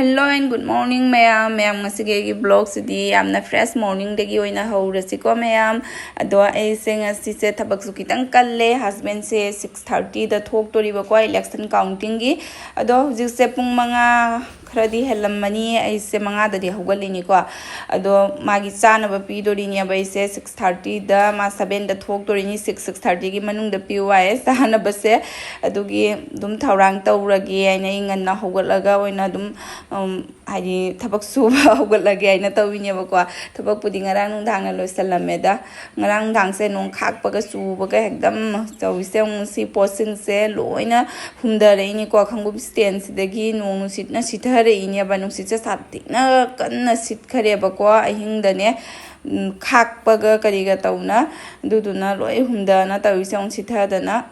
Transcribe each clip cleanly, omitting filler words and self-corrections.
Hello and good morning ma'am. Ma'am ngasigi vlog sidi amna fresh morning degi oina haurasi ko ma'am. Ado ai se ngasi se thabak su kitang kalle husband se 6:30 da thok tori ba ko election counting gi. Ado hujik se pung manga khradhi helam mani ai se manga da di hogalini ko. Ado magi chana ba pi dori ni ba se 6:30 da ma 7 da thok tori ni 6:30 gi manung da PY sana ba se ado gi dum thaurang tauragi ai na ingan na hogalaga oina dum haji tabak suba hogalage aina tawine ba kwa tabak pudi ngarang nungdang na loishalle da ngarang dang se nong khak paga suba ga ekdam tawise si posing se loina humdare ni ko khangum stand sidagi nong sit na sithare ini ba nong sit sati na kan sit khare ba ko ahing da ne khak paga kariga tawna duduna loi humda na tawise sitha da na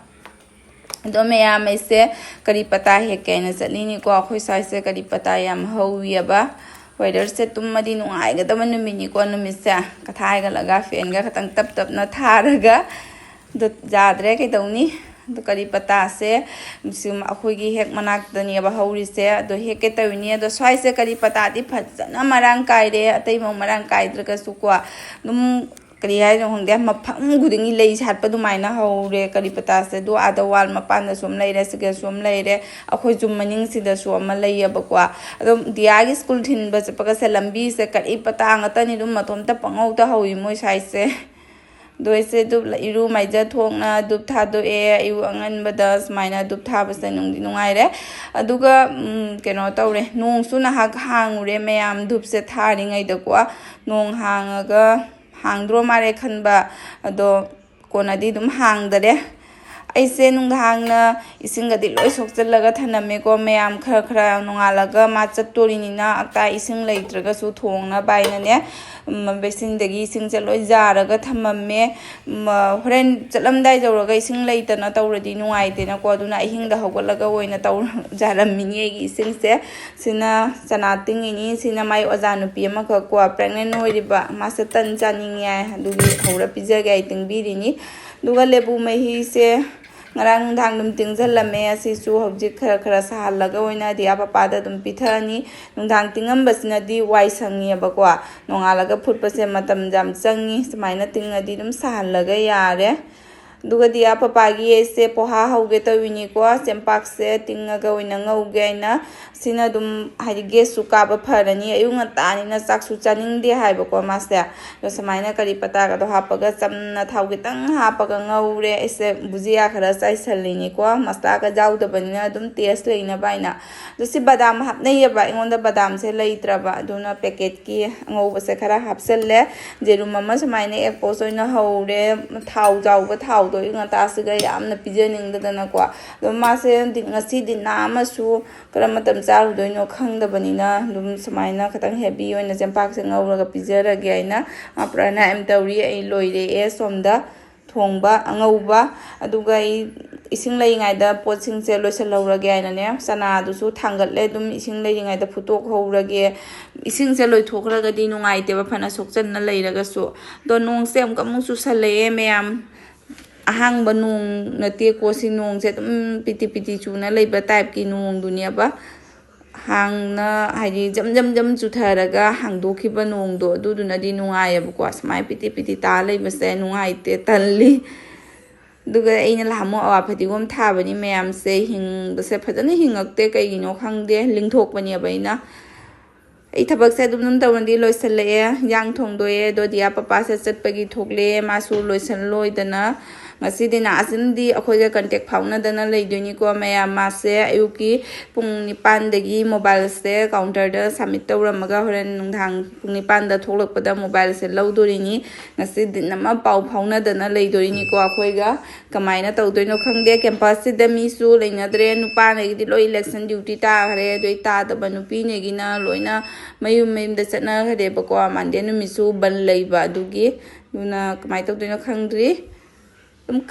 do maya mai se kari pata he kaina chani ko akhoi sai se kari pata yam howi ba weather se tumadi nungai ga daman numini ko numisa kathai ga laga fan ga khatang tap tap na tharaga do jadre ke dawni do kari pata se sim akhoi gi hek manak dani ba hori se do he ke tawni do sai se kari pata di phajana marang kai re atai mo marang kai dra ka su ko dum kari hai jong de ma phang gudingi lei chat pa du mai na hore kari pata se do ada wal ma pan da som lei re se ge som lei re akhoi jum maning si da so ma lei ba kwa adom dia gi school thin ba se pa se lambi se kari pata nga ta ni dum ma thom ta pangau ta hoyi moi sai se do se du iru mai ja thong na du tha do e iu angan ba da smaina du tha ba se nung di nungai re aduga keno tawre nong su na ha hang re mayam dup se thari ngai da kwa nong hangaga hangdro mare khanba ado konadi dum hangdare aise nunghangna isinga di loi sokchalaga thaname ko mayam khara khara nongalaga ma chatori ni na aka ising leitraga su thongna baina ne besin degi ising che loi jaraga thamamme horen chalamdai jawraga ising leitana tawradi nungai te na ko duna ahing da hogalaga oina taw jaramini gi ising se sina chanating ini sina mai ojanu pi ma ko pregnant hoiriba ma se tan chaning ya dugi hora pijaga iting birini duga lebu mai se ngarang dang dum tingjalame asi su hobjik khara khara sahalaga oina dia papa da dum pithani nungdang tingam basina di wai sangi abakwa nongalaga phutpase matam jam changi smaina tingadi dum sahalaga yare duga dia papa gi ese poha hauge tawini ko sempak se tingaga oina ngauge na sina dum hari ge suka ba pharani ayunga tani na saksu chaning de haiba ko masya do samaina kari pata ga do hapaga chamna thauge tang hapaga ngaure ese bujia khara sai salini ko masta ga jau da banina dum taste leina baina do si badam hapnei ba ingonda badam se leitra ba duna packet ki ngau ba se khara hapselle jerum mama samaina ek posoina haure thau jau ba thau do inga ta se ga yamna pijening da na ko do ma se ngasi din na ma su karam tam char do no khang da banina dum samaina khatang heavy oina jampak se ngauraga pijara ge aina aprana em tawri ai loire e somda thongba angauba aduga ising lei ngai da poching che loishalle aina ne sana du su thangatle dum ising lei ngai da phutok hourage ising che loi thokraga di nungai te ba phana sokchan na leiraga su do nong se am kamu su sale meam ahang ba nong na te ko si nong se dum piti piti chu na leiba type ki nong dunia ba hang na haji jam jam jam chu tharaga hang do ki ba nong do du na di nungai ba ko smai piti piti ta leiba se nungai te talli duga aina lamo awa phati gom tha bani mayam se hing ba se phajana hingakte kai gino khangde lingthok bani abaina ai thabak se dum num tawndi loishalle yang thong doye do dia papa se chatpagi thokle ma su loishan loidana ngasi dina asindi akhoi ga contact phauna dana leidoni ko maya ma se ayuki pung nipan dagi mobile se counter da submit tawramaga horen nungthang pung nipan da tholakpada mobile se laudorini ngasi dina ma pau phauna dana leidorini ko akhoi ga kamaina tawdoino khangde campus se da mi su leinadre nupa ne gi loi election duty ta hare doi ta da banupi ne gi na loina mayum mayum da chana hare ba ko mande nu mi su ban leiba dugi duna kamai tawdoino khangdri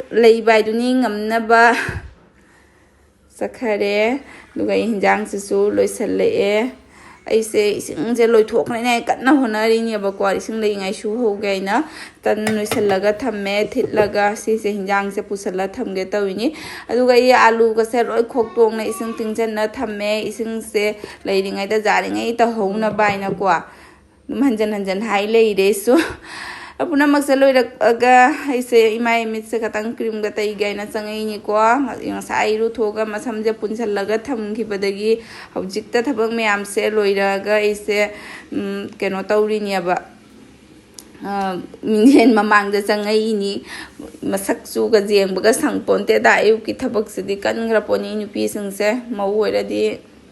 leibai duni ngamna ba sakhare duga hinjang sisu loishalle ꯑꯩꯁꯦ ꯏꯁꯤꯡꯁꯦ ꯂꯣꯏꯊꯣꯛꯈ꯭ꯔꯅꯦ ꯀꯟꯅ ꯍꯣꯠꯅꯔꯤꯅꯦꯕꯀꯣ ꯏꯁꯤꯡ ꯂꯩꯉꯥꯏ ꯁꯨꯍꯧꯒꯦ ꯑꯩꯅ ꯇꯟ ꯂꯣꯏꯁꯤꯜꯂꯒ ꯊꯝꯃꯦ ꯊꯤꯠꯂꯒ ꯁꯤꯁꯦ ꯍꯤꯟꯖꯥꯡꯁꯦ ꯄꯨꯁꯜꯂ ꯊꯝꯒꯦ ꯇꯧꯏꯅꯤ ꯑꯗꯨꯒ ꯑꯩ ꯑꯥꯂꯨꯒꯁꯦ ꯂꯣꯏ ꯈꯣꯛꯇꯣꯛꯅ ꯏꯁꯤꯡ ꯇꯤꯡꯁꯤꯟꯅ ꯊꯝꯃꯦ ꯏꯁꯤꯡꯁꯦ ꯂꯩꯔꯤꯉꯩꯗ ꯖꯥꯔꯤꯉꯩ ꯇꯧꯍꯧꯅꯕ ꯍꯥꯏꯅꯀꯣ ꯑꯗꯨꯝ ꯍꯟꯖꯟ ꯍꯟꯖꯟ ꯍꯥꯏ ꯂꯩꯔꯦꯁꯨ ꯄꯨꯝꯅꯃꯛꯁꯦ ꯂꯣꯏꯔꯛꯑꯒ ꯑꯩꯁꯦ ꯏꯃꯥꯏ ꯃꯤꯠꯁꯦ ꯈꯇꯪ ꯀ꯭ꯔꯤꯝꯒ ꯇꯩꯒꯦ ꯍꯥꯏꯅ ꯆꯪꯉꯛꯏꯅꯤꯀꯣ ꯉꯁꯥꯏ ꯏꯔꯨꯊꯣꯛꯑꯒ ꯃꯁꯝꯁꯦ ꯄꯨꯟꯁꯤꯜꯂꯒ ꯊꯝꯈꯤꯕꯗꯒꯤ ꯍꯧꯖꯤꯛꯇ ꯊꯕꯛ ꯃꯌꯥꯝꯁꯦ ꯂꯣꯏꯔꯒ ꯑꯩꯁꯦ ꯀꯩꯅꯣ ꯇꯧꯔꯤꯅꯦꯕ ꯃꯤꯡꯖꯦꯜ ꯃꯃꯥꯡꯗ ꯆꯪꯉꯛꯏꯅꯤ ꯃꯁꯛꯁꯨꯒ ꯌꯦꯡꯕꯒ ꯁꯪꯄꯣꯟꯇꯦꯗ ꯑꯌꯨꯛꯀꯤ ꯊꯕꯛꯁꯤꯗꯤ ꯀꯟꯈ꯭ꯔꯄꯣꯠꯅꯤ ꯅꯨꯄꯤꯁꯤꯡꯁꯦ ꯃꯧ ꯑꯣꯏꯔꯗꯤ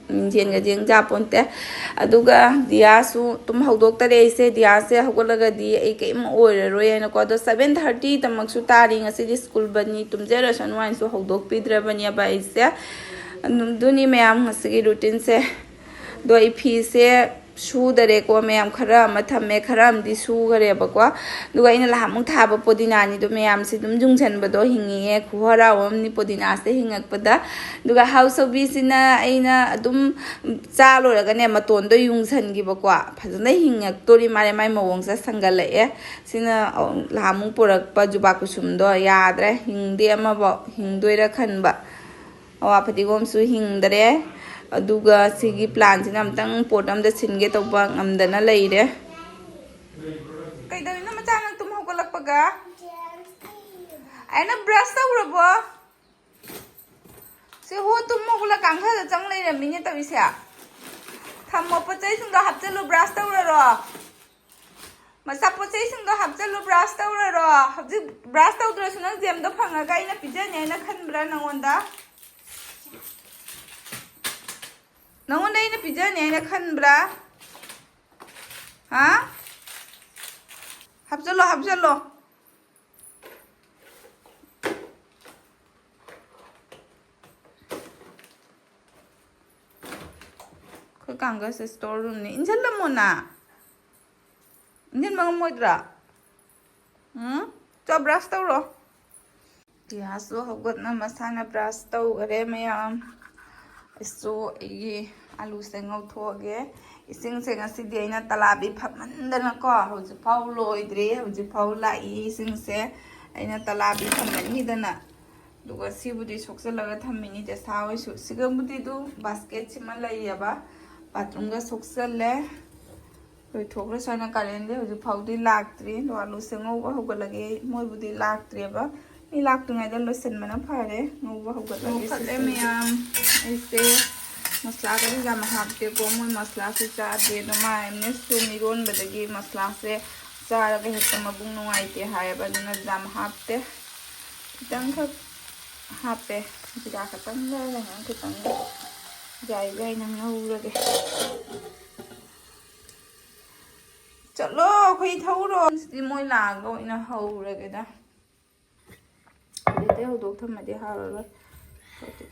ꯃꯤꯡꯖꯦꯜꯒ ꯌꯦꯡꯖꯥꯄꯣꯟꯇꯦ ꯑꯗꯨꯒ ꯗꯤꯌꯥꯁꯨ ꯇꯨꯝ ꯍꯧꯗꯣꯛꯇꯔꯦ ꯑꯩꯁꯦ ꯗꯤꯌꯥꯁꯦ ꯍꯧꯒꯠꯂꯒꯗꯤ ꯑꯩ ꯀꯩꯝ ꯑꯣꯏꯔꯔꯣꯏ ꯍꯥꯏꯅꯀꯣ ꯑꯗꯣ 7:30ꯃꯛꯁꯨ ꯇꯥꯔꯤ ꯉꯁꯤꯗꯤ ꯁ꯭ꯀꯨꯜ ꯕꯟꯅꯤ ꯇꯨꯝꯖꯔꯁꯅꯨ ꯍꯥꯏꯅꯁꯨ ꯍꯧꯗꯣꯛꯄꯤꯗ꯭ꯔꯕꯅꯦꯕ ꯑꯩꯁꯦ ꯑꯗꯨꯅꯤ ꯃꯌꯥꯝ ꯉꯁꯤꯒꯤ ꯔꯨꯇꯤꯟꯁꯦ ꯑꯗꯣ ꯑꯩ ꯐꯤꯁꯦ ꯁꯨꯗꯔꯦꯀꯣ ꯃꯌꯥꯝ ꯈꯔ ꯑꯃ ꯊꯝꯃꯦ ꯈꯔ ꯑꯃꯗꯤ ꯁꯨꯈꯔꯦꯕꯀோ ꯑꯗꯨꯒ ꯑꯩꯅ ꯂꯍꯥꯃꯨꯛ ꯊꯥꯕ ꯄꯣꯗꯤꯅꯥꯅꯤꯗꯣ ꯃꯌꯥꯝꯁꯦ ꯑꯗꯨꯝ ꯌꯨꯡꯁꯟꯕꯗꯣ ꯍꯤꯡꯉꯤꯑꯦ ꯈꯨꯍꯔꯥꯎ ꯑꯃꯅꯤ ꯄꯣꯗꯤꯅꯥꯁꯦ ꯍꯤꯡꯉꯛꯄꯗ ꯑꯗꯨꯒ ꯍꯥꯎꯁꯧꯕꯤꯁꯤꯅ ꯑꯩꯅ ꯑꯗꯨꯝ ꯆꯥ ꯂꯣꯏꯔꯒꯅꯦ ꯃꯇꯣꯟꯗꯣ ꯌꯨꯡꯁꯟꯈꯤꯕꯀꯣ ꯐꯖꯅ ꯍꯤꯡꯉꯛꯇꯣꯔꯤ ꯃꯥꯏ ꯃꯑꯣꯡꯁꯦ ꯁꯪꯒꯠꯂꯛꯑꯦ ꯁꯤꯅ ꯂꯍꯥꯃꯨꯛ ꯄꯨꯔꯛꯄ ꯖꯨꯕꯥ ꯀꯨꯁꯨꯝꯗꯣ ꯌꯥꯗ꯭ꯔꯦ ꯍꯤꯡꯗꯦ ꯑꯃꯐꯥꯎ ꯍꯤꯡꯗꯣꯏꯔꯥ ꯈꯟꯕ ꯑꯋꯥ ꯐꯗꯤꯒꯣꯝꯁꯨ ꯍꯤꯡꯗ꯭ꯔꯦ ꯑꯗꯨꯒ ꯁꯤꯒꯤ ꯄ꯭ꯂꯥꯟꯁꯤꯅ ꯑꯝꯇꯪ ꯄꯣꯠ ꯑꯝꯗ ꯁꯤꯟꯒꯦ ꯇꯧꯕ ꯉꯝꯗꯅ ꯂꯩꯔꯦ ꯀꯩꯗꯧꯔꯤꯅꯣ ꯃꯆꯥ ꯅꯪ ꯇꯨꯝ ꯍꯧꯒꯠꯂꯛꯄꯒ ꯑꯩꯅ ꯕ꯭ꯔꯁ ꯇꯧꯔꯕꯣ ꯁꯤ ꯍꯣ ꯇꯨꯝ ꯍꯧꯒꯠꯂ ꯀꯥꯡꯈꯜꯗ ꯆꯪ ꯂꯩꯔꯝꯃꯤꯅꯦ ꯇꯧꯔꯤꯁꯦ ꯊꯝꯃꯣ ꯄꯣꯠ ꯆꯩꯁꯤꯡꯗꯣ ꯍꯥꯞꯆꯤꯜꯂꯨ ꯕ꯭ꯔꯁ ꯇꯧꯔꯔꯣ ꯃꯆꯥ ꯄꯣꯠ ꯆꯩꯁꯤꯡꯗꯣ ꯍꯥꯞꯆꯤꯜꯂꯨ ꯕ꯭ꯔꯁ ꯇꯧꯔꯔꯣ ꯍꯧꯖꯤꯛ ꯕ꯭ꯔꯁ ꯇꯧꯗ꯭ꯔꯁꯨ ꯅꯪ ꯖꯦꯝꯗꯣ ꯐꯪꯉꯒ ꯑꯩꯅ ꯄꯤꯖꯅꯤ ꯍꯥꯏꯅ ꯈꯟꯕ꯭ꯔꯥ ꯅꯪꯉꯣꯟꯗ ꯑꯩꯅ ꯄꯤꯖꯅꯤ ꯍꯥꯏꯅ ꯈꯟꯕ꯭ꯔꯥ ꯍꯥ ꯍꯥꯞꯆꯤꯜꯂꯣ ꯍꯥꯞꯆꯤꯜꯂꯣ ꯑꯩꯈꯣꯏ ꯀꯥꯡꯒꯁꯦ ꯁ꯭ꯇꯣꯔ ꯔꯨꯝꯅꯤ ꯏꯟꯁꯤꯜꯂꯝꯃꯣꯅ ꯏꯟꯁꯤꯟꯕ ꯉꯝꯃꯣꯏꯗ꯭ꯔꯥ ꯆꯣ ꯕ꯭ꯔꯁ ꯇꯧꯔꯣ ꯄꯤꯌꯥꯁꯨ ꯍꯧꯒꯠꯅ ꯃꯁꯥꯅ ꯕ꯭ꯔꯁ ꯇꯧꯈꯔꯦ ꯃꯌꯥꯝ ꯑꯩꯁꯨ ꯑꯩꯒꯤ ꯑꯂꯨꯁꯦ ꯉꯧꯊꯣꯛꯑꯒꯦ ꯏꯁꯤꯡꯁꯦ ꯉꯁꯤꯗꯤ ꯑꯩꯅ ꯇꯂꯥꯕꯤ ꯐꯝꯍꯟꯗꯅꯀꯣ ꯍꯧꯖꯤꯛꯐꯥꯎ ꯂꯣꯏꯗ꯭ꯔꯤ ꯍꯧꯖꯤꯛꯐꯥꯎ ꯂꯥꯛꯏ ꯏꯁꯤꯡꯁꯦ ꯑꯩꯅ ꯇꯂꯥꯕꯤ ꯐꯝꯍꯟꯈꯤꯗꯅ ꯑꯗꯨꯒ ꯁꯤꯕꯨꯗꯤ ꯁꯣꯛꯆꯜꯂꯒ ꯊꯝꯃꯤꯅꯤ ꯗꯦꯁꯥ ꯍꯣꯏꯁꯨ ꯁꯤꯒꯕꯨꯗꯤ ꯑꯗꯨꯝ ꯕꯥꯁꯀꯦꯠꯁꯤꯃ ꯂꯩꯌꯦꯕ ꯕꯥꯊꯔꯨꯝꯒ ꯁꯣꯛꯆꯜꯂꯦ ꯂꯣꯏꯊꯣꯛꯈ꯭ꯔꯁꯨ ꯍꯥꯏꯅ ꯀꯥꯔꯦꯟꯗꯤ ꯍꯧꯖꯤꯛ ꯐꯥꯎꯗꯤ ꯂꯥꯛꯇ꯭ꯔꯤ ꯑꯗꯣ ꯑꯂꯨꯁꯦ ꯉꯧꯕ ꯍꯧꯒꯠꯂꯒꯦ ꯃꯣꯏꯕꯨꯗꯤ ꯂꯥꯛꯇ꯭ꯔꯦꯕ ꯃꯤ ꯂꯥꯛꯇ꯭ꯔꯤꯉꯩꯗ ꯂꯣꯏꯁꯤꯟꯕꯅ ꯐꯔꯦ ꯉꯧꯕ ꯍꯧꯒꯠꯂꯒꯦ ꯈꯠꯂꯦ ꯃꯌꯥꯝ ꯑꯩꯁꯦ ꯃꯁꯂꯥꯒꯗꯤ ꯌꯥꯝ ꯍꯥꯞꯇꯦꯀꯣ ꯃꯣꯏ ꯃꯁꯂꯥꯁꯦ ꯆꯥꯗꯦ ꯑꯗꯣ ꯃꯥꯏꯅꯁꯨ ꯃꯤꯔꯣꯟꯕꯗꯒꯤ ꯃꯁꯂꯥꯁꯦ ꯆꯥꯔꯒ ꯍꯦꯛꯇ ꯃꯕꯨꯡ ꯅꯨꯡꯉꯥꯏꯇꯦ ꯍꯥꯏꯌꯦꯕ ꯑꯗꯨꯅ ꯌꯥꯝ ꯍꯥꯞꯇꯦ ꯈꯤꯇꯪꯈꯛ ꯍꯥꯞꯄꯦ ꯖꯤꯔꯥ ꯈꯛꯇꯪꯒ ꯂꯩꯉꯥꯡ ꯈꯤꯇꯪꯒ ꯌꯥꯏ ꯌꯥꯏꯅ ꯉꯧꯔꯒꯦ ꯆꯠꯂꯣ ꯑꯩꯈꯣꯏ ꯊꯧꯔꯣ ꯁꯤꯗꯤ ꯃꯣꯏ ꯂꯥꯛꯑꯒ ꯑꯣꯏꯅ ꯍꯧꯔꯒꯦꯗ ꯍꯧꯖꯤꯛꯇꯩ ꯍꯧꯗꯣꯛ ꯊꯝꯃꯗꯤ ꯍꯥꯎꯔꯔꯣꯏ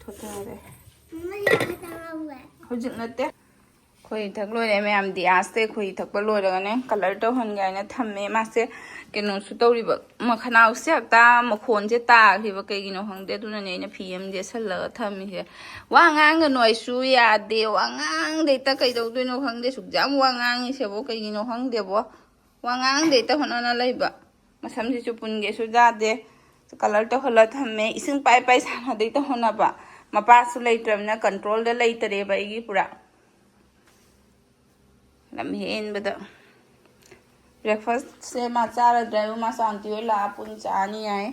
ꯊꯣꯠꯊꯔꯦ ꯍꯧꯖꯤꯛ ꯅꯠꯇꯦ ꯈꯣꯏꯍꯤ ꯊꯛ ꯂꯣꯏꯔꯦ ꯃꯌꯥꯝ ꯗꯤꯌꯥꯁꯦ ꯈꯣꯏꯍꯤ ꯊꯛꯄ ꯂꯣꯏꯔꯒꯅꯦ ꯀꯂꯔ ꯇꯧꯍꯟꯒꯦ ꯍꯥꯏꯅ ꯊꯝꯃꯦ ꯃꯥꯁꯦ ꯀꯩꯅꯣꯁꯨ ꯇꯧꯔꯤꯕ ꯈꯅꯥꯎꯁꯦ ꯍꯦꯛꯇ ꯃꯈꯣꯟꯁꯦ ꯇꯥꯈꯤꯕ ꯀꯩꯒꯤꯅꯣ ꯈꯪꯗꯦ ꯑꯗꯨꯅꯅꯦ ꯑꯩꯅ ꯐꯤ ꯑꯃ ꯌꯦꯠꯁꯜꯂꯒ ꯊꯝꯃꯤꯁꯦ ꯋꯥ ꯉꯥꯡꯒꯅꯨ ꯑꯩꯁꯨ ꯌꯥꯗꯦ ꯋꯥ ꯉꯥꯡꯗ ꯍꯦꯛꯇ ꯀꯩꯗꯧꯗꯣꯏꯅꯣ ꯈꯪꯗꯦ ꯁꯨꯛꯌꯥꯝ ꯋꯥ ꯉꯥꯡꯉꯤꯁꯦꯕꯣ ꯀꯩꯒꯤꯅꯣ ꯈꯪꯗꯦꯕꯣ ꯋꯥ ꯉꯥꯡꯗ ꯍꯦꯛꯇ ꯍꯣꯠꯅꯅ ꯂꯩꯕ ꯃꯁꯝꯁꯤꯁꯨ ꯄꯨꯟꯒꯦꯁꯨ ꯌꯥꯗꯦ ꯀꯂꯔ ꯇꯧꯍꯜꯂ ꯊꯝꯃꯦ ꯏꯁꯤꯡ ꯄꯥꯏ ꯄꯥꯏ ꯁꯥꯟꯅꯗꯩ ꯇꯧꯍꯣꯠꯅꯕ ꯃꯄꯥꯁꯨ ꯂꯩꯇ꯭ꯔꯕꯅꯤꯅ ꯀꯟꯇ꯭ꯔꯣꯜꯗ ꯂꯩꯇꯔꯦꯕ ꯑꯩꯒꯤ ꯄꯨꯔꯥ ꯂꯝ ꯍꯦꯟꯕꯗ ꯕ꯭ꯔꯦꯛꯐꯥꯁꯁꯦ ꯃꯥ ꯆꯥꯔꯗ꯭ꯔꯦꯕ ꯃꯥꯁꯨ ꯑꯟꯇꯤ ꯍꯣꯏ ꯂꯥꯛꯑ ꯄꯨꯟꯅ ꯆꯥꯅꯤ ꯌꯥꯏ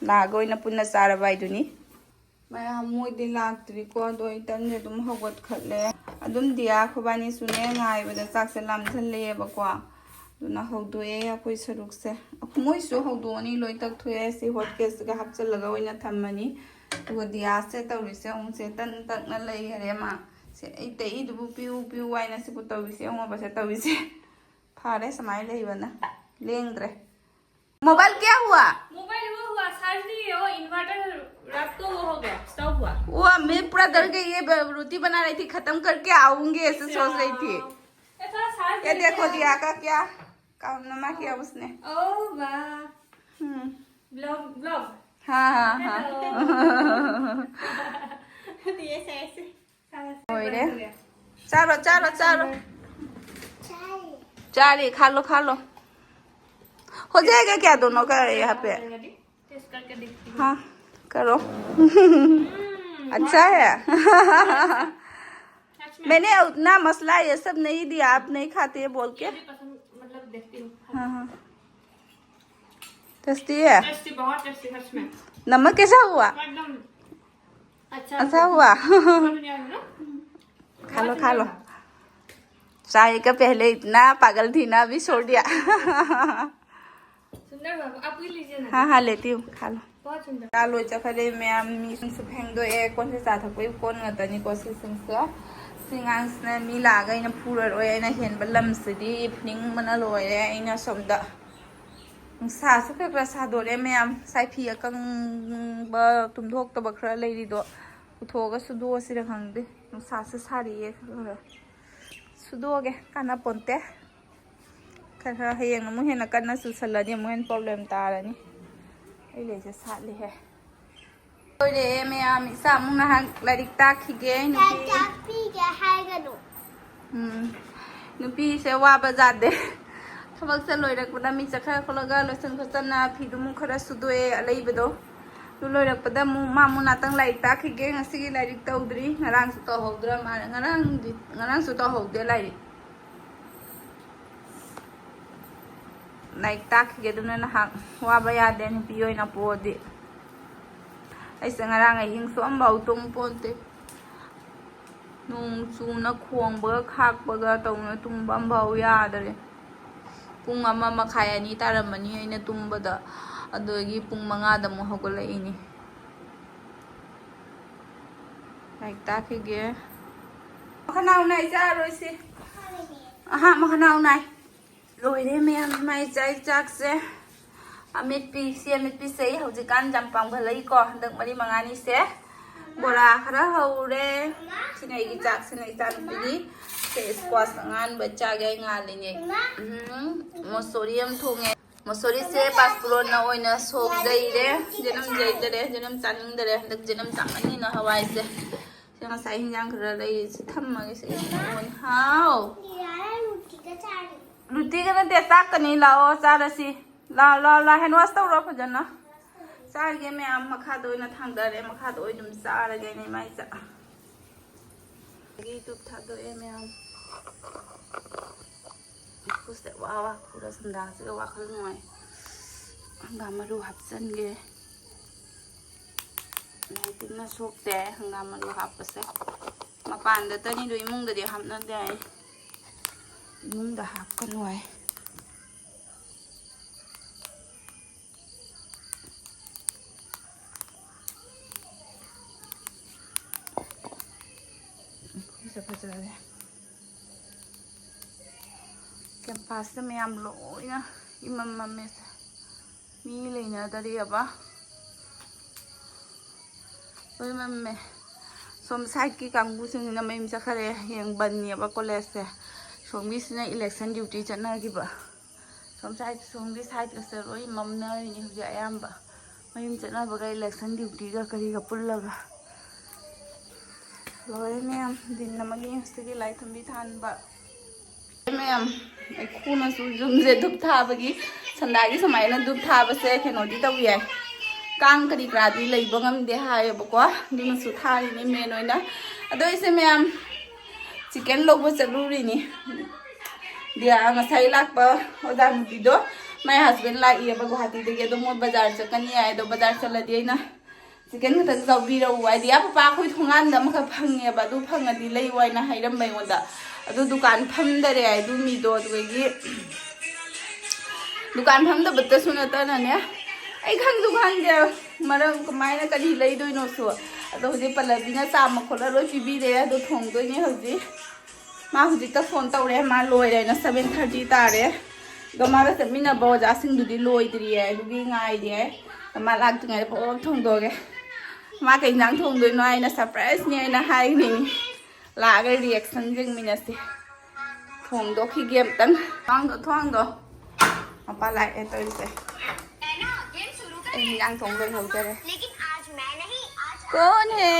ꯂꯥꯛꯑꯒ ꯑꯣꯏꯅ ꯄꯨꯟꯅ ꯆꯥꯔꯕ ꯍꯥꯏꯗꯨꯅꯤ ꯃꯌꯥꯝ ꯃꯣꯏꯗꯤ ꯂꯥꯛꯇ꯭ꯔꯤꯀꯣ ꯑꯗꯣ ꯑꯩ ꯇꯟꯁꯦ ꯑꯗꯨꯝ ꯍꯧꯒꯠꯈꯠꯂꯦ ꯑꯗꯨꯝ ꯗꯤꯌꯥ ꯈꯣꯏꯕꯥꯅꯤꯁꯨꯅꯦ ꯉꯥꯏꯕꯗ ꯆꯥꯛꯁꯦ ꯂꯥꯝꯁꯜꯂꯛꯑꯦꯕꯀꯣ ꯑꯗꯨꯅ ꯍꯧꯗꯣꯛꯑꯦ ꯑꯩꯈꯣꯏ ꯁꯔꯨꯛꯁꯦ ꯃꯣꯏꯁꯨ ꯍꯧꯗꯣꯛꯑꯅꯤ ꯂꯣꯏ ꯇꯛꯊꯣꯛꯑꯦ ꯁꯤ ꯍꯣꯠꯀꯦꯁꯇꯒ ꯍꯥꯞꯆꯤꯜꯂꯒ ꯑꯣꯏꯅ ꯊꯝꯃꯅꯤ ꯑꯗꯨꯒ ꯗꯤꯌꯥꯁꯦ ꯇꯧꯔꯤꯁꯦ ꯑꯃꯨꯛꯁꯦ ꯇꯟ ꯇꯛꯅ ꯂꯩꯈꯔꯦ ꯃꯥ ꯁꯦ ꯑꯩ ꯇꯛꯏꯗꯨꯕꯨ ꯄꯤꯌꯨ ꯄꯤꯌꯨ ꯍꯥꯏꯅ ꯁꯤꯕꯨ ꯇꯧꯔꯤꯁꯦ ꯑꯉꯣꯕꯁꯦ ꯇꯧꯔꯤꯁꯦ फारे समय लेबना लेंद्रे मोबाइल क्या हुआ मोबाइल वो हुआ चार्ज नहीं है वो इन्वर्टर रात को वो हो गया स्टॉप हुआ वो मैं पूरा डर गई ये रोटी बना रही थी खत्म करके आऊंगी ऐसे सोच रही थी ये देखो दिया का क्या कारनामा किया उसने ओह वाह ब्लॉग ब्लॉग हाँ हाँ हाँ ये ऐसे ओए चारो चारो चारो चारे खा लो हो जाएगा क्या दोनों का यहाँ पे टेस्ट करके देखती हूँ। हाँ करो अच्छा है सच में मैंने उतना मसला ये सब नहीं दिया आप नहीं खाते बोल के मुझे पसंद मतलब देखती हूँ। हाँ हाँ टेस्टी है टेस्टी बहुत टेस्टी सच में नमक कैसा हुआ एकदम अच्छा हुआ बढ़िया है ना? खा लो चाय का पहले इतना पागल थी ना अभी छोड़ दिया सुंदर बाबू आप भी लीजिए ना। हाँ हाँ लेती हूँ खा लो बहुत सुंदर चालो चखले ma'am मीसिंगसु फेंगदोए कोनसे चाथकपै cone ngatani ko singsingsa singangsna mi laga ina puraroi aina henba lamsidi evening mana loire aina somda sa su khra sa dore ma'am saifi akang ba tumthok ta bakra leiri do uthoga sudo sira khangde sa sa sari e sudoge kana ponte khara hayeng mu hena kana su salani mu hen problem tarani ai le se satli he ore ma'am isa mu na larik ta khige nupi se wa ba jade thobak se loirak pada mi chakha kholaga loisan khosana phidum khara sudoe alai bedo tu loirak pada mu ma mu na tang larik ta khige ngasi gi larik ta udri ngarang su to hodra ma ngarang su to hode larik larik ta khige duna na hak wa ba ya de ni pioi na podi ai sa ngarang ai hing so ambau tung ponte nung chu na khong ba khak ba ga tong na tum bam bau ya dare pung ama makhai ani taramani aina tumbada adogi pung manga da mo hogolai ini like ta khige makhanau nai ja roisi aha makhanau nai loire ma'am mai chai chak se amit pi se haujikan jampang bhalai ko dak mari mangani se bora khara haure sinai gi chak sinai tan pidi se squash ngan bacha ge ngali ne mosorium thonge mosori se paspuron na oina sok jaire jenam chaning dare dak jenam chamani na hawai se yang sai hinjang khara lai thamma ge se on hao रुटी का ना देता कनी लाओ चारसी ला hand wash तौर फजना चारगे मैं आम मखा दो ना थांगदरे मखा दो जुम चारगे नहीं माई चा यूट्यूब था दो मैं आम कुछ ते वाह पूरा संदा से वाह खल नोय हंगामरू हपसन गे लाइटिंग ना सोकते हंगामरू हपसे मपान द तनी दो इमुंग द हपना दे nung da hap kan wai bisa pajare campus da ma'am loina imam mames mi leina dari aba oi mamme som side ki kangbu sing na mai misa khare yang ban ni aba college se somgi sina election duty chana gi ba somgi side ka se roi mamna ni huja ayamba mayum chana ba ga election duty ga kari ga pullaga loi ma'am din na magi sigi lai thumbi than ba ma'am ai khuna su jum je dup tha ba gi sanda gi samai na dup tha ba se kheno di taw ye kang kari kra di lai ba ngam de ha ya ba ko din su tha ni me noi na ado ise ma'am chicken logo chaluri ni dia ngasai lakpa oda nupido my husband la iya ba guhati de ge do mo bazar chakani ai do bazar chala di na chicken ka ta bi ro wai dia papa khoi thungan da ma phange ba du phanga di lei wai na hairam bai oda adu dukan pham dare ai du mi do gi dukan pham da batta suna ta na ne ai khang dukan de maram kamai na kadi lei doi no so ado hoje palabi na cha ma khola roi pi bi de ado thong doi ni hoje ma hoje ta phone tawre ma loi re na 7:30 tare do ma ra semina bo ja sing du di loi dri ai du gi ngai de ma lak tu ngai po thong do ge ma kai nang thong doi no ai na surprise ni ai na hai ni la ga reaction jing mi na se thong do khi game tang thong do apa lại em tôi sẽ em đang thong doi ho ke लेकिन आज मैं नहीं आज कौन है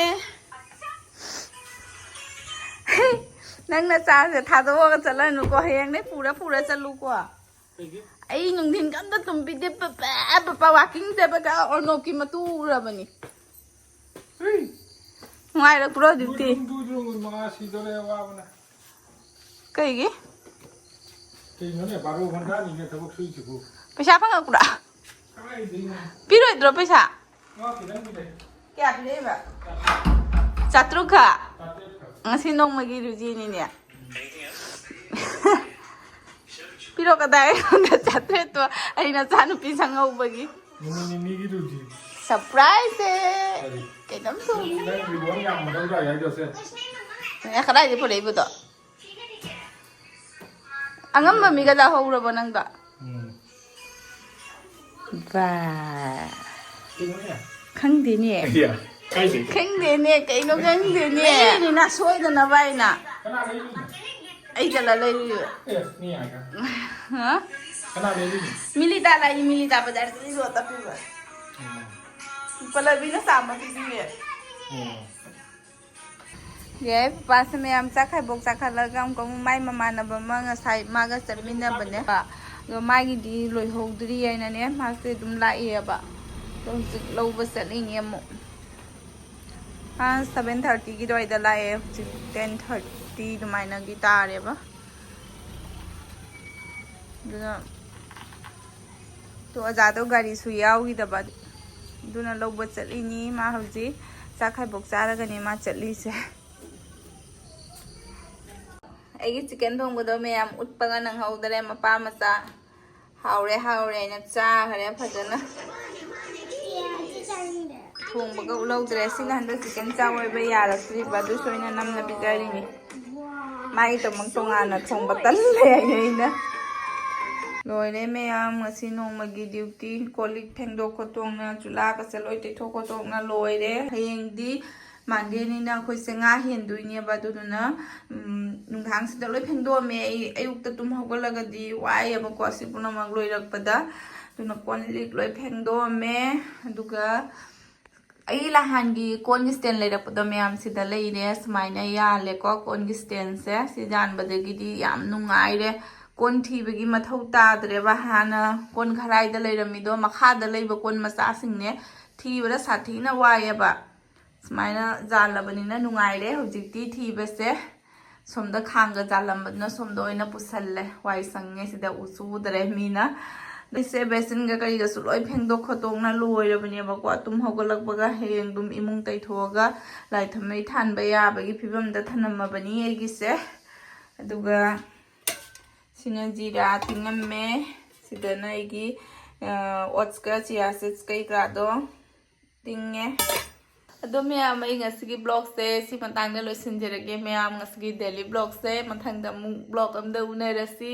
Nang na cha se tha do ga chala nu ko heng ne pura chalu ko. Ai nung din kam da tum bi de pa walking de ba ga ono ki matu ra bani. Ngai ra pro duty. Ma si do le wa bana. Kai gi? Ki no ne baro ghanta ni ne thok sui chi bu. Paisa phang ku da. Ai ding. Pi roi dro paisa. Ma ki dang ni. Kya pi le ba? Chatruk kha. Ngasi nong ma gi ruji ni ne. Piro ka dai ga chatre to ai na chanu pi sang au ba gi. Ni gi du ji. Surprise. Cái nấm su. Dang bi won yang ma dang da ya jo se. Ya khara di pole bu to. Angam ma mi ga da ho ro ba nang da. Ba. Ki no ne. Khang de ne. Ya. Kai si. Khang de ne kai no khang de ne. Ni na soi da na bai na. Kana le ni. Ai da la le ri. Ni ai ka. Ha? Kana le ni. Milita bazar se ro ta pi ba. Pala bi na sa ma ti bi. Ye pas me am cha khai bok cha khala gam ko mai mama na ba ma nga sai ma ga charmin na ba ne ba. Go mai gi di loi ho dri ai na ne ma se dum la e ba. Dum sik lo ba sa ni ne mo. 7:30 की दवाई दलाए 10:30 दुमाइना की तारे बा तो आजादो गाड़ी सुयाओगी दबा दुना लोग चलीनी मा हौजी चाखाई बोक चारगनी मा चली से एगी चिकन थोंबदो मैम उटपगा नंग हौदरे मपा मचा हावरे ना चाखरे फजना थोंबगा उलौदरे सिंगा हंदो चिकन चावैबा यारक्त्रिबा दु सोइना नमना बिजारिनी माई तमंग तोंगाना थोंबा तल्ले आइना लोरे ma'am ngasi nongmagi duty kolik phengdo khotongna chula ka se loi teitho khotongna loire hayengdi mande ni na khoi se nga henduine ba du na nunghang sida loi phengdo me ayukta tum hogolaga di wai aba ko sipuna mag loi rakpada tuna konlik loi phengdo me aduga ai la hangi kon stand le rakpada me am sida leire smaina ya le ko kon stand se sidan badagi di yam nungai re kon thibagi mathau tadreba hana kon kharai da leiramido makha da leiba kon macha singne thibara sathina wayaba smaina jalabani na nungai re hojikti thibase somda khanga jalambadna somda oina pusalle wai sangne sida usu dare mina lise besin ga kari ga suloi phengdo khotongna loirabani ba ko tum hogolakbaga heng dum imung tai thoga lai thamai thanba ya bagi phibam da thanamabani egise aduga Sina jira tingam me sidana igi oats ka chia seeds kai grado tinge ado me am ai ngasigi blog se si matang na loisinjerage me am ngasigi daily blog se mathang da blog am da unai rasi